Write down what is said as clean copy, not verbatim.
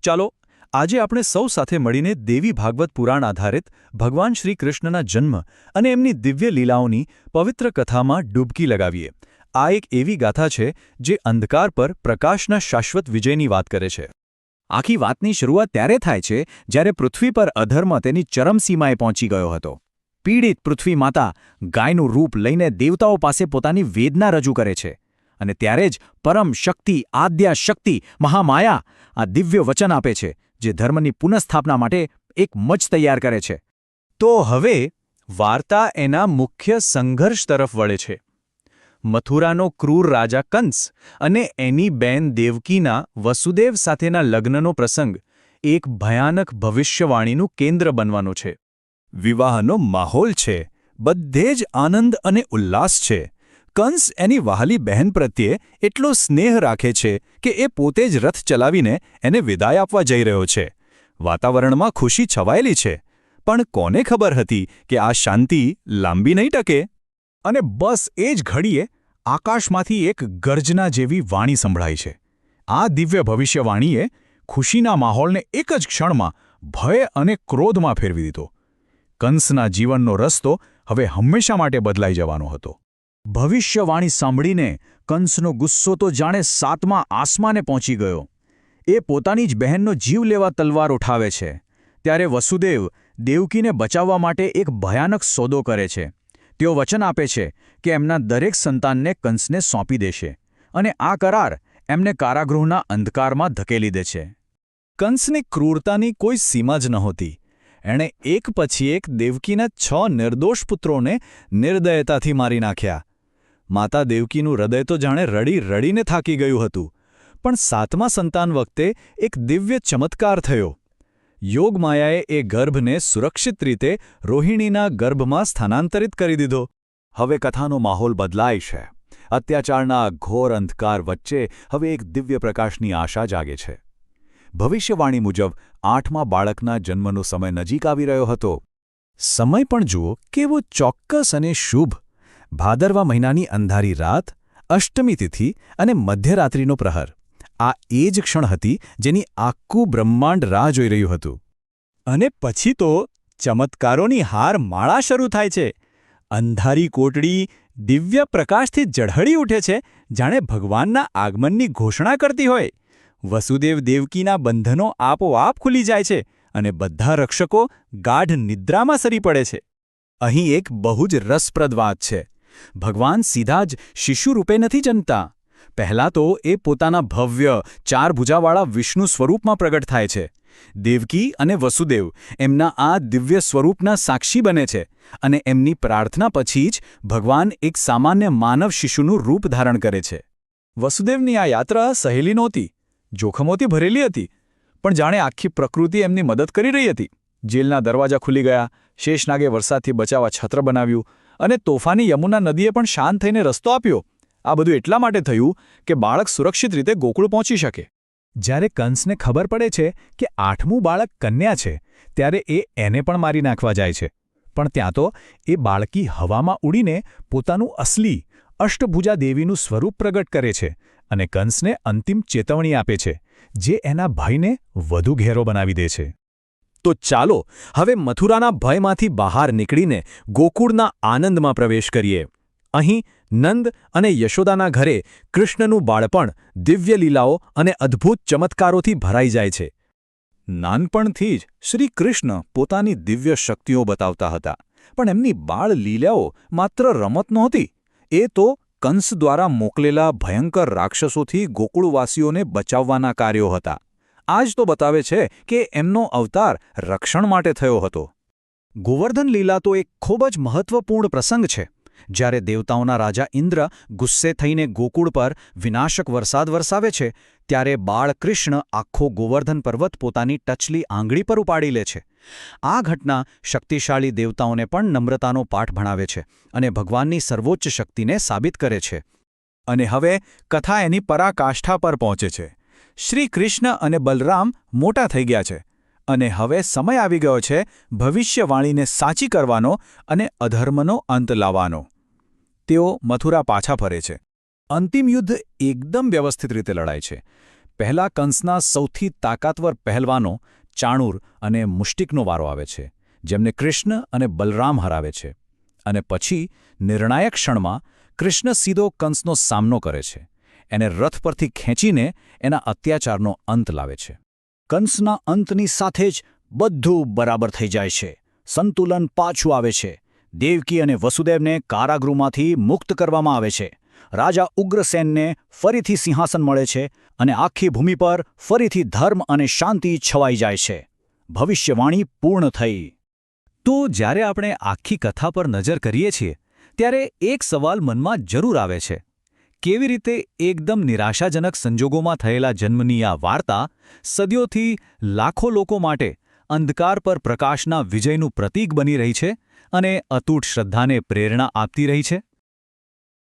ચાલો આજે આપણે સૌ સાથે મળીને દેવી ભાગવત પુરાણ આધારિત ભગવાન શ્રી કૃષ્ણના જન્મ અને એમની દિવ્ય લીલાઓની પવિત્ર કથામાં ડૂબકી લગાવીએ. આ એક એવી ગાથા છે જે અંધકાર પર પ્રકાશના શાશ્વત વિજયની વાત કરે છે. આખી વાતની શરૂઆત ત્યારે થાય છે જ્યારે પૃથ્વી પર અધર્મ તેની ચરમસીમાએ પહોંચી ગયો હતો. પીડિત પૃથ્વી માતા ગાયનું રૂપ લઈને દેવતાઓ પાસે પોતાની વેદના રજૂ કરે છે. અને ત્યારે જ પરમ શક્તિ આદ્યા શક્તિ મહામાયા આ દિવ્ય વચન આપે છે જે ધર્મની પુનઃસ્થાપના માટે એક મંચ તૈયાર કરે છે. તો હવે વાર્તા એના મુખ્ય સંઘર્ષ તરફ વળે છે. મથુરાનો ક્રૂર રાજા કંસ અને એની બેન દેવકીના વસુદેવ સાથેના લગ્નનો પ્રસંગ એક ભયાનક ભવિષ્યવાણીનું કેન્દ્ર બનવાનો છે. વિવાહનો માહોલ છે, બધે જ આનંદ અને ઉલ્લાસ છે. કંસ એની વહાલી બહેન પ્રત્યે એટલો સ્નેહ રાખે છે કે એ પોતે જ રથ ચલાવીને એને વિદાય આપવા જઈ રહ્યો છે. વાતાવરણમાં ખુશી છવાયેલી છે, પણ કોને ખબર હતી કે આ શાંતિ લાંબી નહીં ટકે? અને બસ એ જ ઘડીએ આકાશમાંથી એક ગર્જના જેવી વાણી સંભળાય છે. આ દિવ્ય ભવિષ્યવાણીએ ખુશીના માહોલને એક જ ક્ષણમાં ભય અને ક્રોધમાં ફેરવી દીધો. કંસના જીવનનો રસ્તો હવે હંમેશા માટે બદલાઈ જવાનો હતો. ભવિષ્યવાણી સાંભળીને કંસનો ગુસ્સો તો જાણે સાતમા આસમાને પહોંચી ગયો. એ પોતાની જ બહેનનો જીવ લેવા તલવાર ઉઠાવે છે. ત્યારે વસુદેવ દેવકીને બચાવવા માટે એક ભયાનક સોદો કરે છે. તેઓ વચન આપે છે કે એમના દરેક સંતાનને કંસને સોંપી દેશે અને આ કરાર એમને કારાગૃહના અંધકારમાં ધકેલી દે છે. કંસની ક્રૂરતાની કોઈ સીમા જ નહોતી. એણે એક પછી એક દેવકીના 6 નિર્દોષ પુત્રોને નિર્દયતાથી મારી નાખ્યા. માતા દેવકીનું હૃદય તો જાણે રડી રડીને થાકી ગયું હતું. પણ 7મા સંતાન વખતે એક દિવ્ય ચમત્કાર થયો. યોગમાયાએ એ ગર્ભને સુરક્ષિત રીતે રોહિણીના ગર્ભમાં સ્થાનાંતરિત કરી દીધો. હવે કથાનો માહોલ બદલાય છે. અત્યાચારના ઘોર અંધકાર વચ્ચે હવે એક દિવ્ય પ્રકાશની આશા જાગે છે. ભવિષ્યવાણી મુજબ 8મા બાળકના જન્મનો સમય નજીક આવી રહ્યો હતો. સમય પણ જુઓ કેવો ચોક્કસ અને શુભ. ભાદરવા મહિનાની અંધારી રાત, અષ્ટમી તિથિ અને મધ્યરાત્રિનો પ્રહર. આ એ જ ક્ષણ હતી જેની આખું બ્રહ્માંડ રાહ જોઈ રહ્યું હતું. અને પછી તો ચમત્કારોની હાર માળા શરૂ થાય છે. અંધારી કોટડી દિવ્ય પ્રકાશથી ઝળહળી ઉઠે છે, જાણે ભગવાનના આગમનની ઘોષણા કરતી હોય. વસુદેવ દેવકીના બંધનો આપોઆપ ખુલી જાય છે અને બધા રક્ષકો ગાઢ નિદ્રામાં સરી પડે છે. અહીં એક બહુ જ રસપ્રદ વાત છે. ભગવાન સીધા જ શિશુ રૂપે નથી જન્મતા. પહેલાં તો એ પોતાના ભવ્ય 4 ભુજાવાળા વિષ્ણુ સ્વરૂપમાં પ્રગટ થાય છે. દેવકી અને વસુદેવ એમના આ દિવ્ય સ્વરૂપના સાક્ષી બને છે અને એમની પ્રાર્થના પછી જ ભગવાન એક સામાન્ય માનવ શિશુનું રૂપ ધારણ કરે છે. વસુદેવની આ યાત્રા સહેલી નહોતી, જોખમોથી ભરેલી હતી, પણ જાણે આખી પ્રકૃતિ એમની મદદ કરી રહી હતી. જેલના દરવાજા ખુલી ગયા, શેષનાગે વરસાદથી બચાવવા છત્ર બનાવ્યું અને તોફાની યમુના નદીએ પણ શાંત થઈને રસ્તો આપ્યો. આ બધું એટલા માટે થયું કે બાળક સુરક્ષિત રીતે ગોકુળ પહોંચી શકે. જ્યારે કંસને ખબર પડે છે કે 8મું બાળક કન્યા છે, ત્યારે એ એને પણ મારી નાખવા જાય છે. પણ ત્યાં તો એ બાળકી હવામાં ઉડીને પોતાનું અસલી અષ્ટભુજા દેવીનું સ્વરૂપ પ્રગટ કરે છે અને કંસને અંતિમ ચેતવણી આપે છે, જે એના ભયને વધુ ઘેરો બનાવી દે છે. તો ચાલો હવે મથુરાના ભયમાંથી બહાર નીકળીને ગોકુળના આનંદમાં પ્રવેશ કરીએ. અહીં નંદ અને યશોદાના ઘરે કૃષ્ણનું બાળપણ દિવ્ય લીલાઓ અને અદ્ભુત ચમત્કારોથી ભરાઈ જાય છે. નાનપણથી જ શ્રી કૃષ્ણ પોતાની દિવ્ય શક્તિઓ બતાવતા હતા, પણ એમની બાળ લીલાઓ માત્ર રમત નહોતી. એ તો કંસ દ્વારા મોકલેલા ભયંકર રાક્ષસોથી ગોકુળવાસીઓને બચાવવાના કાર્યો હતા. આ જ તો બતાવે છે કે એમનો અવતાર રક્ષણ માટે થયો હતો. ગોવર્ધન લીલા તો એક ખૂબ જ મહત્વપૂર્ણ પ્રસંગ છે. જ્યારે દેવતાઓના રાજા ઇન્દ્ર ગુસ્સે થઈને ગોકુળ પર વિનાશક વરસાદ વરસાવે છે, ત્યારે બાળ કૃષ્ણ આખો ગોવર્ધન પર્વત પોતાની ટચલી આંગળી પર ઉપાડી લે છે. આ ઘટના શક્તિશાળી દેવતાઓને પણ નમ્રતાનો પાઠ ભણાવે છે અને ભગવાનની સર્વોચ્ચ શક્તિને સાબિત કરે છે. અને હવે કથા એની પરાકાષ્ઠા પર પહોંચે છે. શ્રી કૃષ્ણ અને બલરામ મોટા થઈ ગયા છે અને હવે સમય આવી ગયો છે ભવિષ્યવાણીને સાચી કરવાનો અને અધર્મનો અંત લાવવાનો. તેઓ મથુરા પાછા ફરે છે. અંતિમ યુદ્ધ એકદમ વ્યવસ્થિત રીતે લડાય છે. પહેલા કંસના સૌથી તાકાતવર પહેલવાનો ચાણૂર અને મુષ્ટિકનો વારો આવે છે, જેમને કૃષ્ણ અને બલરામ હરાવે છે. અને પછી નિર્ણાયક ક્ષણમાં કૃષ્ણ સીધો કંસનો સામનો કરે છે, એને રથ પરથી ખેંચીને એના અત્યાચારનો અંત લાવે છે. કંસના અંતની સાથે જ બધું બરાબર થઈ જાય છે. સંતુલન પાછું આવે છે. દેવકી અને વસુદેવને કારાગૃહમાંથી મુક્ત કરવામાં આવે છે. રાજા ઉગ્રસેનને ફરીથી સિંહાસન મળે છે અને આખી ભૂમિ પર ફરીથી ધર્મ અને શાંતિ છવાઈ જાય છે. ભવિષ્યવાણી પૂર્ણ થઈ. તો જ્યારે આપણે આખી કથા પર નજર કરીએ છીએ ત્યારે એક સવાલ મનમાં જરૂર આવે છે. કેવી રીતે એકદમ નિરાશાજનક સંજોગોમાં થયેલા જન્મની આ વાર્તા સદીઓથી લાખો લોકો માટે અંધકાર પર પ્રકાશના વિજયનું પ્રતીક બની રહી છે અને અતૂટ શ્રદ્ધાને પ્રેરણા આપતી રહી છે?